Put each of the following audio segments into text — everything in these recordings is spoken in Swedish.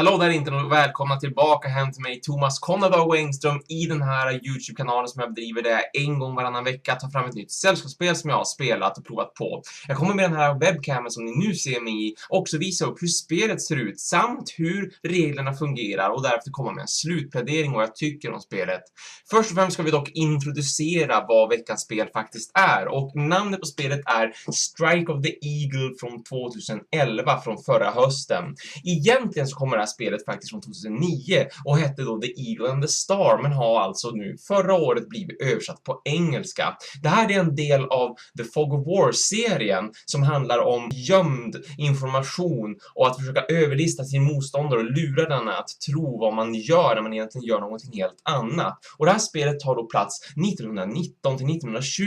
Hallå där internet och välkomna tillbaka hem till mig, Thomas Conradargo Recenserar, i den här YouTube-kanalen som jag driver där jag en gång varannan vecka tar fram ett nytt sällskapsspel som jag har spelat och provat på. Jag kommer med den här webcamen som ni nu ser mig i också visa upp hur spelet ser ut samt hur reglerna fungerar och därefter komma med en slutplädering och vad jag tycker om spelet. Först och främst ska vi dock introducera vad veckans spel faktiskt är, och namnet på spelet är Strike of the Eagle från 2011, från förra hösten. Egentligen så kommer det här spelet faktiskt från 2009 och hette då The Eagle and the Star, men har alltså nu förra året blivit översatt på engelska. Det här är en del av The Fog of War-serien som handlar om gömd information och att försöka överlista sin motståndare och lura den att tro vad man gör när man egentligen gör någonting helt annat. Och det här spelet tar då plats 1919 till 1920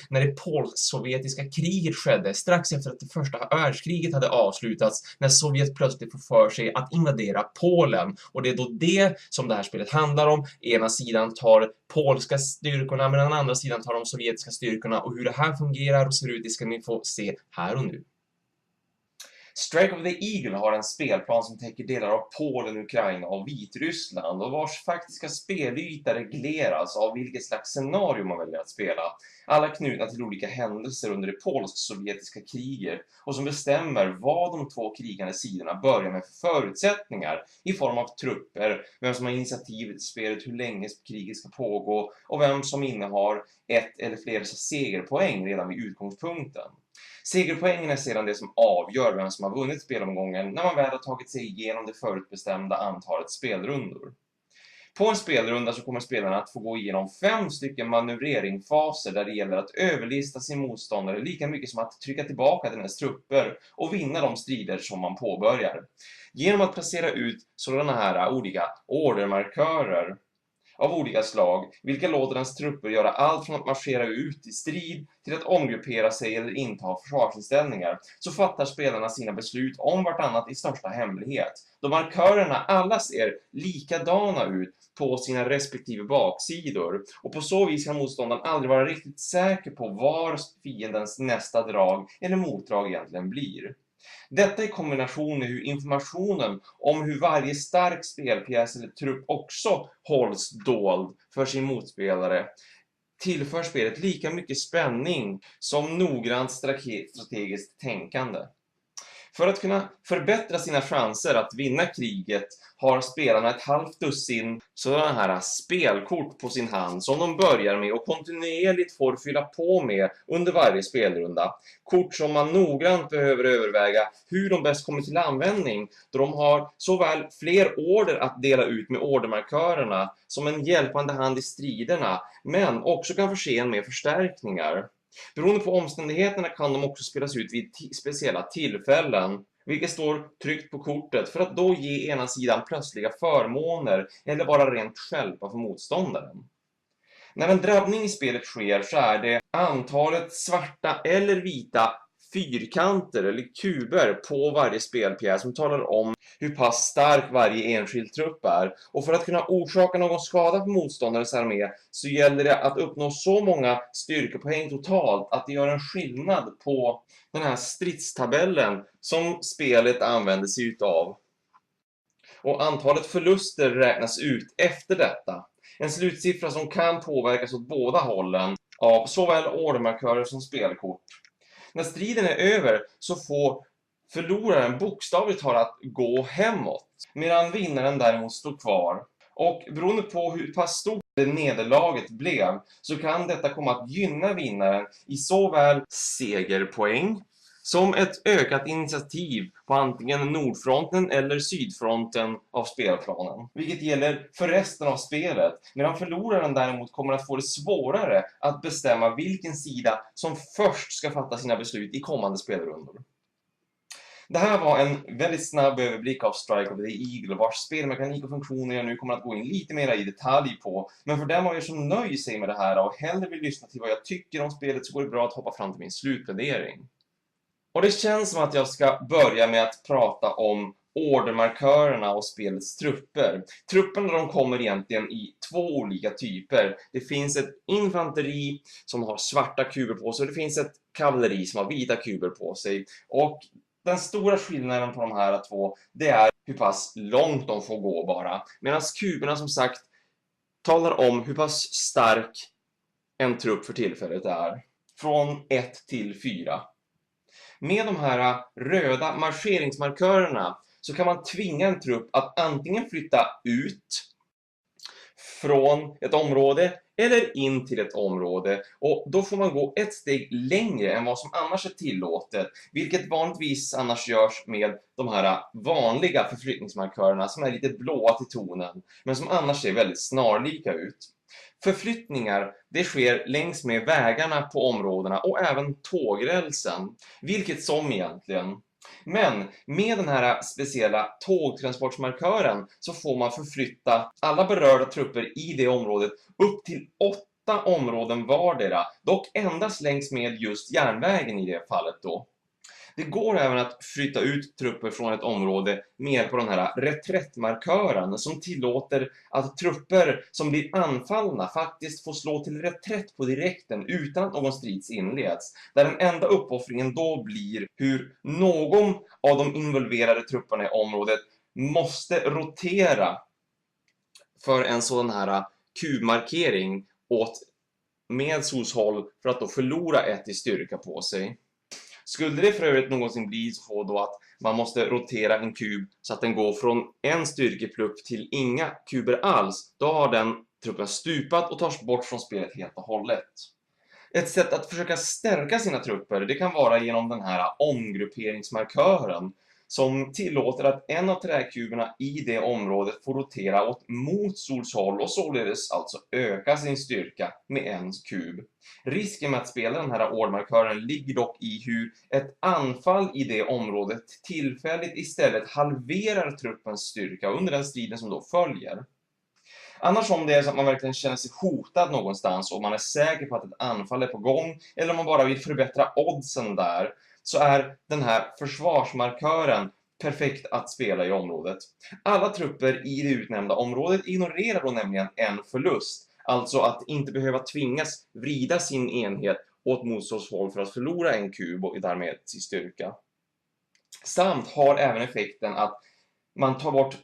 när det Polsk-sovjetiska kriget skedde, strax efter att det första världskriget hade avslutats, när Sovjet plötsligt får för sig att invadera Polen. Och det är då det som det här spelet handlar om. Ena sidan tar polska styrkorna, men den andra sidan tar de sovjetiska styrkorna, och hur det här fungerar och ser ut, det ska ni få se här och nu. Strike of the Eagle har en spelplan som täcker delar av Polen, Ukraina och Vitryssland, och vars faktiska spelyta regleras av vilket slags scenario man väljer att spela. Alla knutna till olika händelser under det Polsk-sovjetiska kriget, och som bestämmer vad de två krigande sidorna börjar med för förutsättningar i form av trupper, vem som har initiativet i spelet, hur länge kriget ska pågå och vem som innehar ett eller flera segerpoäng redan vid utgångspunkten. Segerpoängen är sedan det som avgör vem som har vunnit spelomgången när man väl har tagit sig igenom det förutbestämda antalet spelrundor. På en spelrunda så kommer spelarna att få gå igenom 5 stycken manövreringsfaser där det gäller att överlista sin motståndare lika mycket som att trycka tillbaka dennes trupper och vinna de strider som man påbörjar. Genom att placera ut sådana här olika ordermarkörer av olika slag, vilka låter ens trupper göra allt från att marschera ut i strid till att omgruppera sig eller inta försvarsinställningar, så fattar spelarna sina beslut om vartannat i största hemlighet. De markörerna alla ser likadana ut på sina respektive baksidor, och på så vis kan motståndaren aldrig vara riktigt säker på var fiendens nästa drag eller motdrag egentligen blir. Detta i kombination med hur informationen om hur varje stark spelpjäs eller trupp också hålls dold för sin motspelare tillför spelet lika mycket spänning som noggrant strategiskt tänkande. För att kunna förbättra sina chanser att vinna kriget har spelarna ett halvt dussin sådana här spelkort på sin hand som de börjar med och kontinuerligt får fylla på med under varje spelrunda. Kort som man noggrant behöver överväga hur de bäst kommer till användning, då de har såväl fler order att dela ut med ordermarkörerna som en hjälpande hand i striderna, men också kan förse en med förstärkningar. Beroende på omständigheterna kan de också spelas ut vid speciella tillfällen, vilket står tryckt på kortet för att då ge ena sidan plötsliga förmåner eller bara rent stjälpa för motståndaren. När en drabbning i spelet sker så är det antalet svarta eller vita fyrkanter eller kuber på varje spelpjäs som talar om hur pass stark varje enskild trupp är. Och för att kunna orsaka någon skada på motståndarens armé så gäller det att uppnå så många styrkepoäng totalt att det gör en skillnad på den här stridstabellen som spelet använder sig utav. Och antalet förluster räknas ut efter detta. En slutsiffra som kan påverkas åt båda hållen av såväl ordermarkörer som spelkort. När striden är över så får förloraren bokstavligt talat gå hemåt, medan vinnaren däremot står kvar. Och beroende på hur pass stort det nederlaget blev så kan detta komma att gynna vinnaren i såväl segerpoäng som ett ökat initiativ på antingen nordfronten eller sydfronten av spelplanen. Vilket gäller för resten av spelet, medan förloraren däremot kommer att få det svårare att bestämma vilken sida som först ska fatta sina beslut i kommande spelrundor. Det här var en väldigt snabb överblick av Strike of the Eagle, vars spelmekanik och funktioner jag nu kommer att gå in lite mer i detalj på. Men för dem av er som nöjer sig med det här och hellre vill lyssna till vad jag tycker om spelet så går det bra att hoppa fram till min slutplädering. Och det känns som att jag ska börja med att prata om ordermarkörerna och spelets trupper. Trupperna de kommer egentligen i 2 olika typer. Det finns ett infanteri som har svarta kuber på sig och det finns ett kavalleri som har vita kuber på sig. Och den stora skillnaden på de här 2, det är hur pass långt de får gå bara. Medan kuberna som sagt talar om hur pass stark en trupp för tillfället är. Från 1 till 4. Med de här röda marscheringsmarkörerna så kan man tvinga en trupp att antingen flytta ut från ett område eller in till ett område, och då får man gå ett steg längre än vad som annars är tillåtet, vilket vanligtvis annars görs med de här vanliga förflyttningsmarkörerna som är lite blåa till tonen, men som annars ser väldigt snarlika ut. Förflyttningar, det sker längs med vägarna på områdena och även tågrälsen, vilket som egentligen. Men med den här speciella tågtransportmarkören så får man förflytta alla berörda trupper i det området upp till 8 områden vardera, dock endast längs med just järnvägen i det fallet då. Det går även att flytta ut trupper från ett område med på den här reträttmarkören som tillåter att trupper som blir anfallna faktiskt får slå till reträtt på direkten utan att någon strids inleds. Där den enda uppoffringen då blir hur någon av de involverade trupperna i området måste rotera för en sån här kubmarkering åt med solshåll för att då förlora 1 i styrka på sig. Skulle det för övrigt någonsin bli så då att man måste rotera en kub så att den går från en styrkeplupp till inga kuber alls, då har den truppen stupat och tas bort från spelet helt och hållet. Ett sätt att försöka stärka sina trupper, det kan vara genom den här omgrupperingsmarkören som tillåter att en av träkuberna i det området får rotera åt mot solshåll och således alltså öka sin styrka med en kub. Risken med att spela den här ordmarkören ligger dock i hur ett anfall i det området tillfälligt istället halverar truppens styrka under den striden som då följer. Annars om det är så att man verkligen känner sig hotad någonstans och man är säker på att ett anfall är på gång, eller om man bara vill förbättra oddsen där, så är den här försvarsmarkören perfekt att spela i området. Alla trupper i det utnämnda området ignorerar då nämligen en förlust, alltså att inte behöva tvingas vrida sin enhet åt motståndshåll för att förlora en kub och därmed sin styrka. Samt har även effekten att man tar bort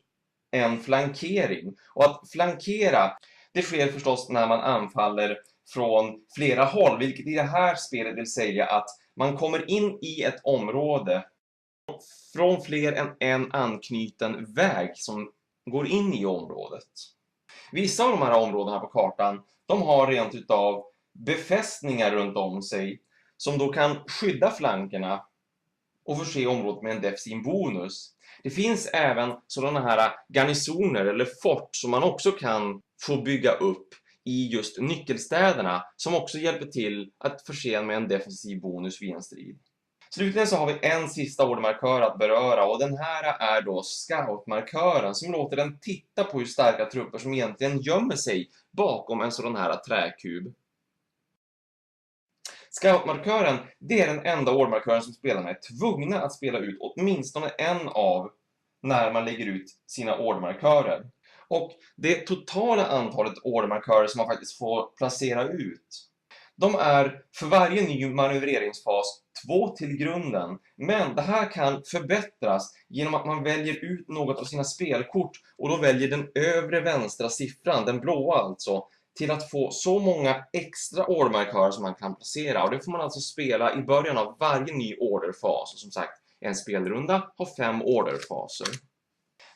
en flankering. Och att flankera, det sker förstås när man anfaller från flera håll, vilket i det här spelet vill säga att man kommer in i ett område från fler än en anknuten väg som går in i området. Vissa av de här områdena på kartan, de har rent utav befästningar runt om sig som då kan skydda flankerna och förse området med en defensiv bonus. Det finns även sådana här garnisoner eller fort som man också kan få bygga upp i just nyckelstäderna som också hjälper till att förse med en defensiv bonus vid en strid. Slutligen så har vi en sista ordmarkör att beröra, och den här är då scoutmarkören som låter den titta på hur starka trupper som egentligen gömmer sig bakom en sådan här träkub. Scoutmarkören, det är den enda ordmarkören som spelarna är tvungna att spela ut åtminstone en av när man lägger ut sina ordmarkörer. Och det totala antalet ordmarkörer som man faktiskt får placera ut, de är för varje ny manövreringsfas 2 till grunden. Men det här kan förbättras genom att man väljer ut något av sina spelkort och då väljer den övre vänstra siffran, den blåa alltså, till att få så många extra ordmarkörer som man kan placera. Och det får man alltså spela i början av varje ny orderfas. Och som sagt, en spelrunda har 5 orderfaser.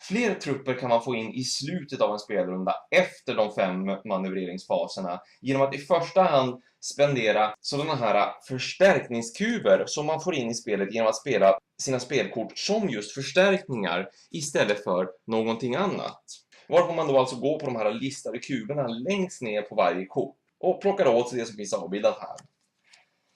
Fler trupper kan man få in i slutet av en spelrunda efter de 5 manövreringsfaserna genom att i första hand spendera sådana här förstärkningskuber som man får in i spelet genom att spela sina spelkort som just förstärkningar istället för någonting annat. Varpå man då alltså går på de här listade kuberna längst ner på varje kort och plockar åt sig det som finns avbildat här.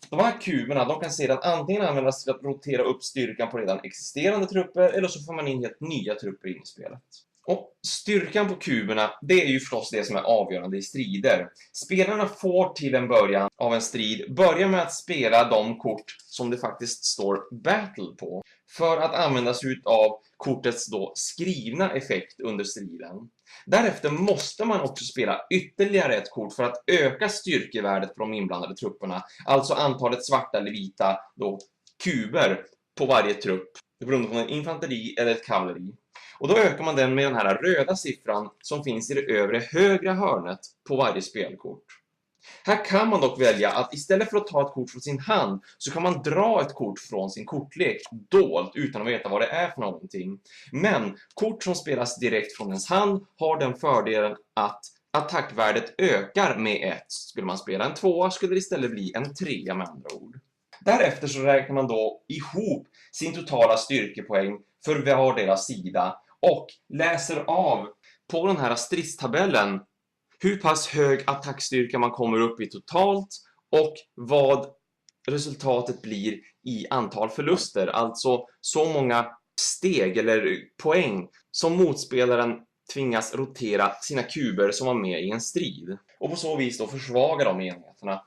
De här kuberna, de kan sedan antingen användas till att rotera upp styrkan på redan existerande trupper, eller så får man in helt nya trupper in i spelet. Och styrkan på kuberna, det är ju förstås det som är avgörande i strider. Spelarna får till en början av en strid börja med att spela de kort som det faktiskt står battle på, för att användas ut av kortets då skrivna effekt under striden. Därefter måste man också spela ytterligare ett kort för att öka styrkevärdet på de inblandade trupperna, alltså antalet svarta eller vita då kuber på varje trupp, beroende på en infanteri eller ett kavalleri. Och då ökar man den med den här röda siffran som finns i det övre högra hörnet på varje spelkort. Här kan man dock välja att istället för att ta ett kort från sin hand så kan man dra ett kort från sin kortlek dolt utan att veta vad det är för någonting. Men kort som spelas direkt från ens hand har den fördelen att attackvärdet ökar med 1. Skulle man spela en 2 skulle det istället bli en 3 med andra ord. Därefter så räknar man då ihop sin totala styrkepoäng för vardera sida och läser av på den här stridstabellen hur pass hög attackstyrka man kommer upp i totalt och vad resultatet blir i antal förluster. Alltså så många steg eller poäng som motspelaren tvingas rotera sina kuber som var med i en strid. Och på så vis då försvaga de enheterna.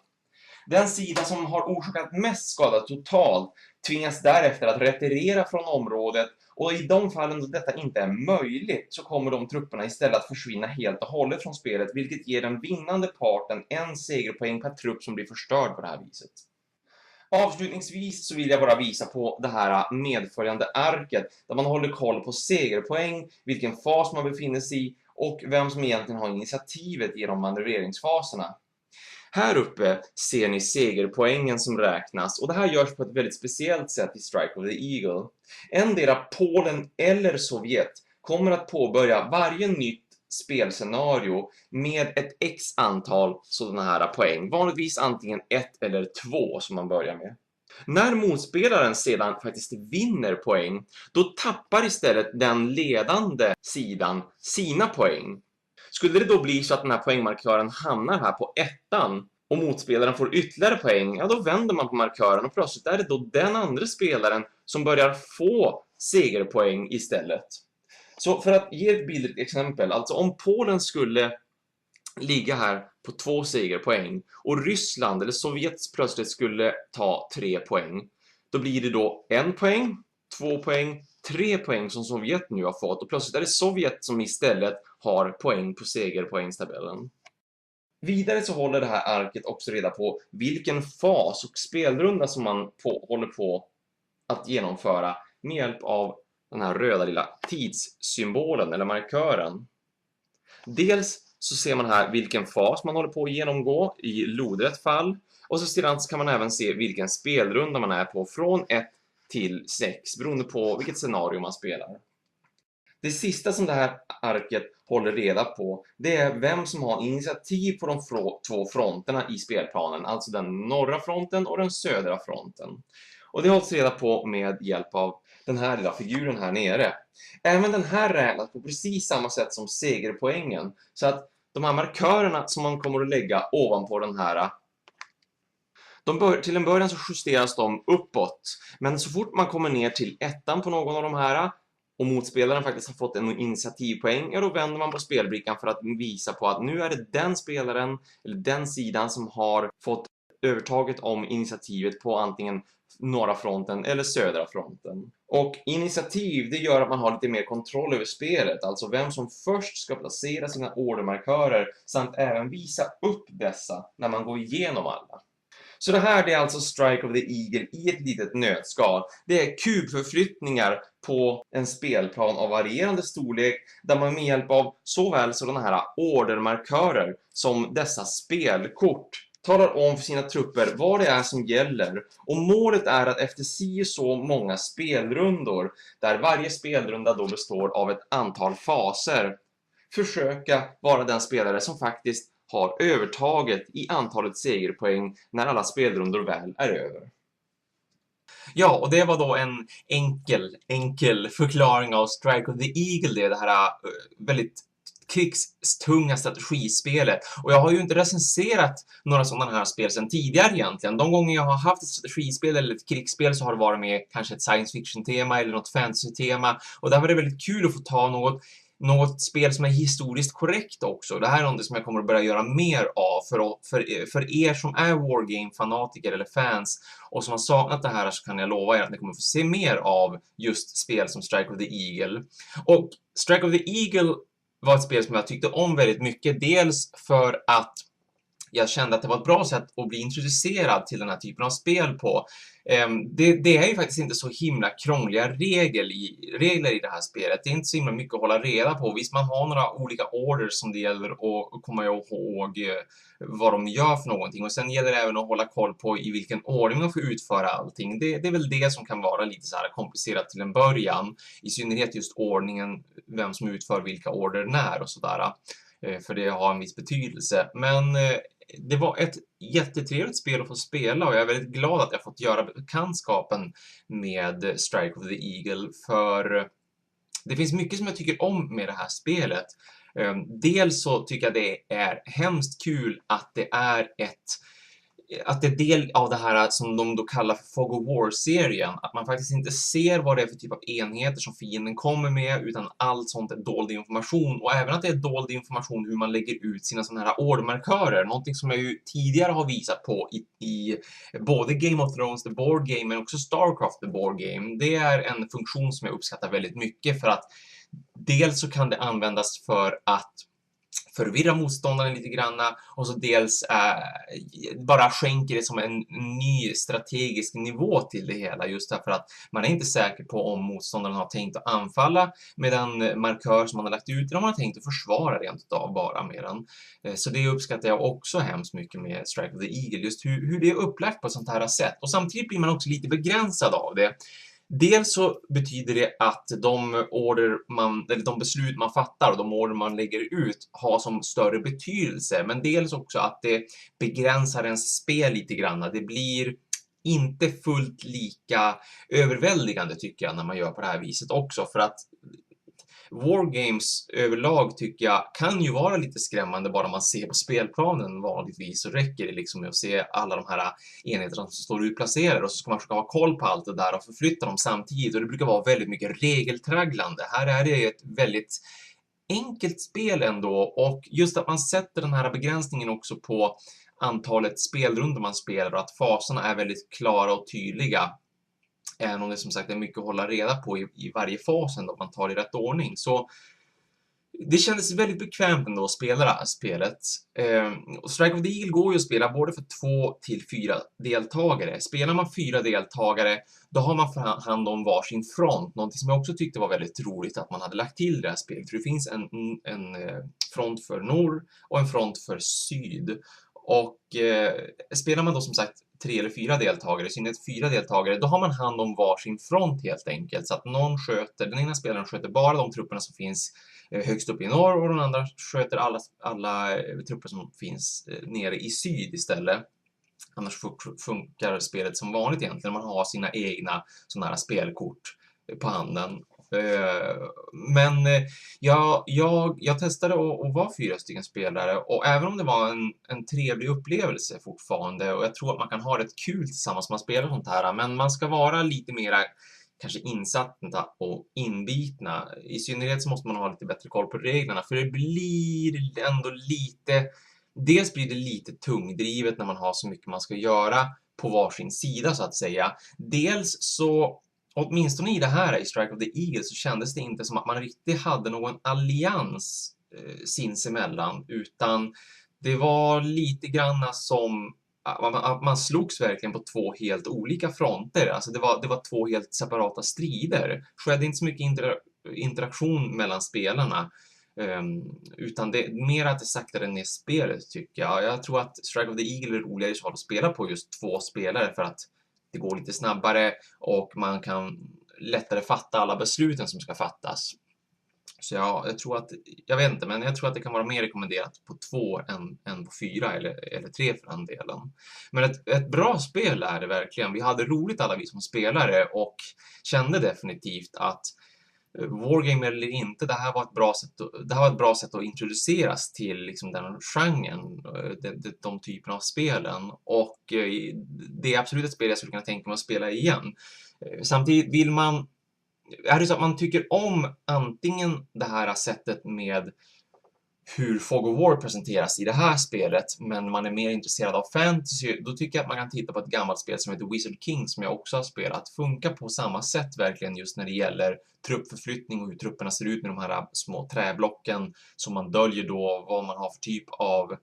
Den sida som har orsakat mest skada totalt tvingas därefter att retirera från området, och i de fallen då detta inte är möjligt så kommer de trupperna istället att försvinna helt och hållet från spelet, vilket ger den vinnande parten en segerpoäng per trupp som blir förstörd på det här viset. Avslutningsvis så vill jag bara visa på det här medföljande arket där man håller koll på segerpoäng, vilken fas man befinner sig i och vem som egentligen har initiativet i de manövreringsfaserna. Här uppe ser ni segerpoängen som räknas, och det här görs på ett väldigt speciellt sätt i Strike of the Eagle. Endera Polen eller Sovjet kommer att påbörja varje nytt spelscenario med ett x antal sådana här poäng. Vanligtvis antingen 1 eller 2 som man börjar med. När motspelaren sedan faktiskt vinner poäng, då tappar istället den ledande sidan sina poäng. Skulle det då bli så att den här poängmarkören hamnar här på 1:an och motspelaren får ytterligare poäng, ja då vänder man på markören och plötsligt är det då den andra spelaren som börjar få segerpoäng istället. Så för att ge ett billigt exempel, alltså om Polen skulle ligga här på 2 segerpoäng och Ryssland eller Sovjet plötsligt skulle ta 3 poäng, då blir det då 1 poäng, 2 poäng, 3 poäng som Sovjet nu har fått, och plötsligt är det Sovjet som istället har poäng på segerpoängstabellen. Vidare så håller det här arket också reda på vilken fas och spelrunda som man håller på att genomföra med hjälp av den här röda lilla tidssymbolen eller markören. Dels så ser man här vilken fas man håller på att genomgå i lodrätt fall, och så sedan kan man även se vilken spelrunda man är på från 1 till 6 beroende på vilket scenario man spelar. Det sista som det här arket håller reda på, det är vem som har initiativ på de 2 fronterna i spelplanen, alltså den norra fronten och den södra fronten. Och det hålls reda på med hjälp av den här lilla figuren här nere. Även den här räknas på precis samma sätt som segerpoängen, så att de här markörerna som man kommer att lägga ovanpå den här, till en början så justeras de uppåt, men så fort man kommer ner till 1:an på någon av de här och motspelaren faktiskt har fått en initiativpoäng, ja då vänder man på spelbrickan för att visa på att nu är det den spelaren eller den sidan som har fått övertaget om initiativet på antingen norra fronten eller södra fronten. Och initiativ, det gör att man har lite mer kontroll över spelet, alltså vem som först ska placera sina ordermarkörer samt även visa upp dessa när man går igenom alla. Så det här är alltså Strike of the Eagle i ett litet nötskal. Det är kubförflyttningar på en spelplan av varierande storlek där man med hjälp av såväl sådana här ordermarkörer som dessa spelkort talar om för sina trupper vad det är som gäller, och målet är att efter så många spelrundor, där varje spelrunda då består av ett antal faser, försöka vara den spelare som faktiskt har övertaget i antalet segerpoäng när alla spelrundor väl är över. Ja, och det var då en enkel förklaring av Strike of the Eagle, det här väldigt krigstunga strategispelet. Och jag har ju inte recenserat några sådana här spel sedan tidigare egentligen. De gånger jag har haft ett strategispel eller ett krigsspel så har det varit med kanske ett science fiction-tema eller något fantasy-tema. Och där var det väldigt kul att få ta något spel som är historiskt korrekt också. Det här är något som jag kommer att börja göra mer av för er som är wargame-fanatiker eller fans och som har saknat det här, så kan jag lova er att ni kommer att få se mer av just spel som Strike of the Eagle. Och Strike of the Eagle var ett spel som jag tyckte om väldigt mycket, dels för att jag kände att det var ett bra sätt att bli introducerad till den här typen av spel på. Det är ju faktiskt inte så himla krångliga regler i det här spelet. Det är inte så himla mycket att hålla reda på. Visst, man har några olika orders som det gäller att komma ihåg vad de gör för någonting. Och sen gäller det även att hålla koll på i vilken ordning man får utföra allting. Det är väl det som kan vara lite så här komplicerat till en början. I synnerhet just ordningen, vem som utför vilka order när och sådär. För det har en viss betydelse. Men det var ett jättetrevligt spel att få spela och jag är väldigt glad att jag fått göra bekantskapen med Strike of the Eagle, för det finns mycket som jag tycker om med det här spelet. Dels så tycker jag det är hemskt kul att det är del av det här som de då kallar för Fog of War-serien. Att man faktiskt inte ser vad det är för typ av enheter som fienden kommer med, utan allt sånt är dold information. Och även att det är dold information hur man lägger ut sina sådana här ordmarkörer. Någonting som jag ju tidigare har visat på i både Game of Thrones, The Board Game, men också Starcraft, The Board Game. Det är en funktion som jag uppskattar väldigt mycket, för att dels så kan det användas för att förvirra motståndaren lite granna, och så dels bara skänker det som en ny strategisk nivå till det hela, just därför att man är inte säker på om motståndaren har tänkt att anfalla med den markör som man har lagt ut, eller om man har tänkt att försvara rent utav bara med den. Så det uppskattar jag också hemskt mycket med Strike of the Eagle, just hur det är upplagt på ett sånt här sätt, och samtidigt blir man också lite begränsad av det. Dels så betyder det att de beslut man fattar och de order man lägger ut har som större betydelse. Men dels också att det begränsar ens spel lite grann. Det blir inte fullt lika överväldigande, tycker jag, när man gör på det här viset också. För att Wargames överlag tycker jag kan ju vara lite skrämmande bara man ser på spelplanen vanligtvis, så räcker det liksom med att se alla de här enheterna som står utplacerade, och så ska man försöka ha koll på allt det där och förflytta dem samtidigt, och det brukar vara väldigt mycket regeltragglande. Här är det ett väldigt enkelt spel ändå, och just att man sätter den här begränsningen också på antalet spelrundor man spelar och att faserna är väldigt klara och tydliga. Även om det som sagt är mycket att hålla reda på i varje fas ändå, man tar i rätt ordning. Så det kändes väldigt bekvämt ändå att spela det här spelet. Och Strike of the Eagle går ju att spela både för 2 till 4 deltagare. Spelar man 4 deltagare, då har man för hand om varsin front. Någonting som jag också tyckte var väldigt roligt att man hade lagt till det här spelet. För det finns en front för norr och en front för syd. Och spelar man då som sagt 3 eller 4 deltagare, i synnerhet 4 deltagare, då har man hand om varsin front helt enkelt. Så att den ena spelaren sköter bara de trupperna som finns högst upp i norr, och den andra sköter alla trupper som finns nere i syd istället. Annars funkar spelet som vanligt egentligen. Man har sina egna sådana här spelkort på handen. Men jag testade att vara 4 stycken spelare, och även om det var en trevlig upplevelse fortfarande, och jag tror att man kan ha rätt kul tillsammans när man spelar sånt här, men man ska vara lite mera kanske insatta och inbitna. I synnerhet så måste man ha lite bättre koll på reglerna, för det blir ändå dels blir det lite tungdrivet när man har så mycket man ska göra på varsin sida så att säga. Dels så, åtminstone i det här i Strike of the Eagle, så kändes det inte som att man riktigt hade någon allians sinsemellan, utan det var lite grann som att man slogs verkligen på 2 helt olika fronter. Alltså det var 2 helt separata strider. Det skedde inte så mycket interaktion mellan spelarna, utan det mer att det saktade ner spelet, tycker jag. Jag tror att Strike of the Eagle är roligare att spela på just 2 spelare, för att det går lite snabbare och man kan lättare fatta alla besluten som ska fattas. Så jag tror att, jag vet inte, men jag tror att det kan vara mer rekommenderat på 2 än på 4 eller 3 för den delen. Men ett bra spel är det verkligen. Vi hade roligt alla vi som spelare, och kände definitivt att Wargame eller inte, det här var ett bra sätt att introduceras till liksom den genren, de typerna av spelen, och det är absolut ett spel jag skulle kunna tänka mig att spela igen. Samtidigt är det så att man tycker om antingen det här sättet med hur Fog of War presenteras i det här spelet, men man är mer intresserad av fantasy, då tycker jag att man kan titta på ett gammalt spel som heter Wizard King, som jag också har spelat. Funkar på samma sätt verkligen, just när det gäller truppförflyttning och hur trupperna ser ut med de här små träblocken som man döljer då vad man har för typ av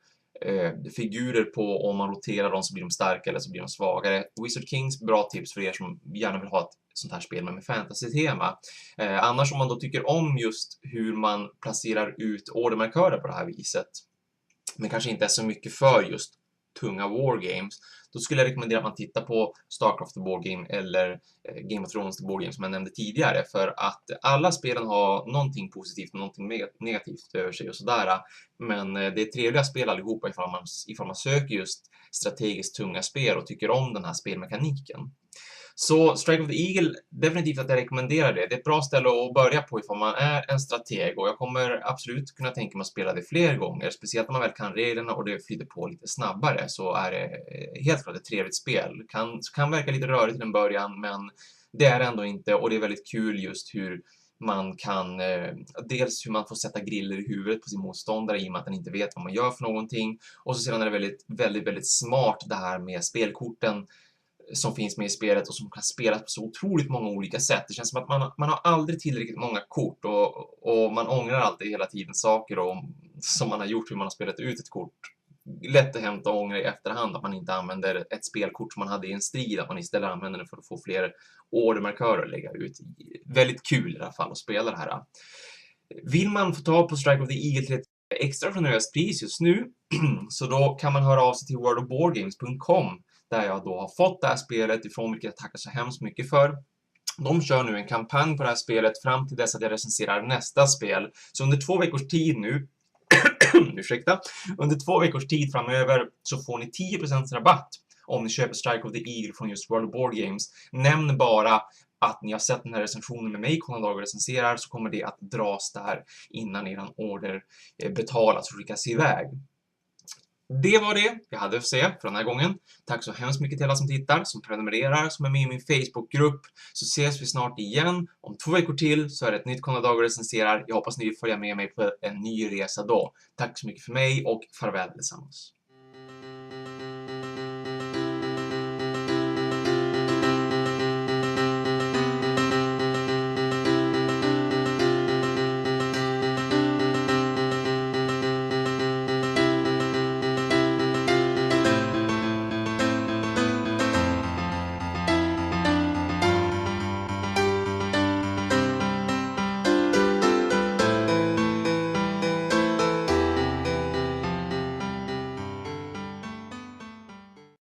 figurer på, om man roterar dem så blir de starkare eller så blir de svagare. Wizard Kings, bra tips för er som gärna vill ha ett sånt här spel med fantasy-tema. Annars om man då tycker om just hur man placerar ut ordermarkörer på det här viset, men kanske inte är så mycket för just tunga wargames, då skulle jag rekommendera att man tittar på Starcraft the Board Game eller Game of Thrones the Board Game som jag nämnde tidigare, för att alla spelen har någonting positivt och någonting negativt över sig och sådär, men det är trevliga spel allihopa ifall man söker just strategiskt tunga spel och tycker om den här spelmekaniken. Så Strike of the Eagle, definitivt att jag rekommenderar det. Det är ett bra ställe att börja på ifall man är en strateg, och jag kommer absolut kunna tänka mig att spela det fler gånger. Speciellt när man väl kan reglerna och det flyter på lite snabbare, så är det helt klart ett trevligt spel. Kan verka lite rörigt till en början, men det är ändå inte, och det är väldigt kul just hur man kan, dels hur man får sätta griller i huvudet på sin motståndare i och med att den inte vet vad man gör för någonting. Och så sedan är det väldigt smart det här med spelkorten som finns med i spelet och som kan spelas på så otroligt många olika sätt. Det känns som att man har aldrig tillräckligt många kort, och man ångrar alltid hela tiden saker som man har gjort, hur man har spelat ut ett kort. Lätt att hämta ånger i efterhand att man inte använder ett spelkort som man hade i en strid, att man istället använder det för att få fler ordermarkörer att lägga ut. Väldigt kul i alla fall att spela det här. Vill man få ta på Strike of the Eagle till ett extra generöst pris just nu, så då kan man höra av sig till worldofboardgames.com, där jag då har fått det här spelet ifrån, vilket jag tackar så hemskt mycket för. De kör nu en kampanj på det här spelet fram till dess att jag recenserar nästa spel. Så under 2 veckors tid nu, under 2 veckors tid framöver så får ni 10% rabatt om ni köper Strike of the Eagle från just World of Board Games. Nämn bara att ni har sett den här recensionen med mig, Conradargo Recenserar, så kommer det att dras där innan eran order betalas och skickas iväg. Det var det jag hade att säga för den här gången. Tack så hemskt mycket till alla som tittar, som prenumererar, som är med i min Facebookgrupp. Så ses vi snart igen. Om 2 veckor till så är det ett nytt Conradargo Recenserar. Jag hoppas ni vill följa med mig på en ny resa då. Tack så mycket för mig och farväl tillsammans.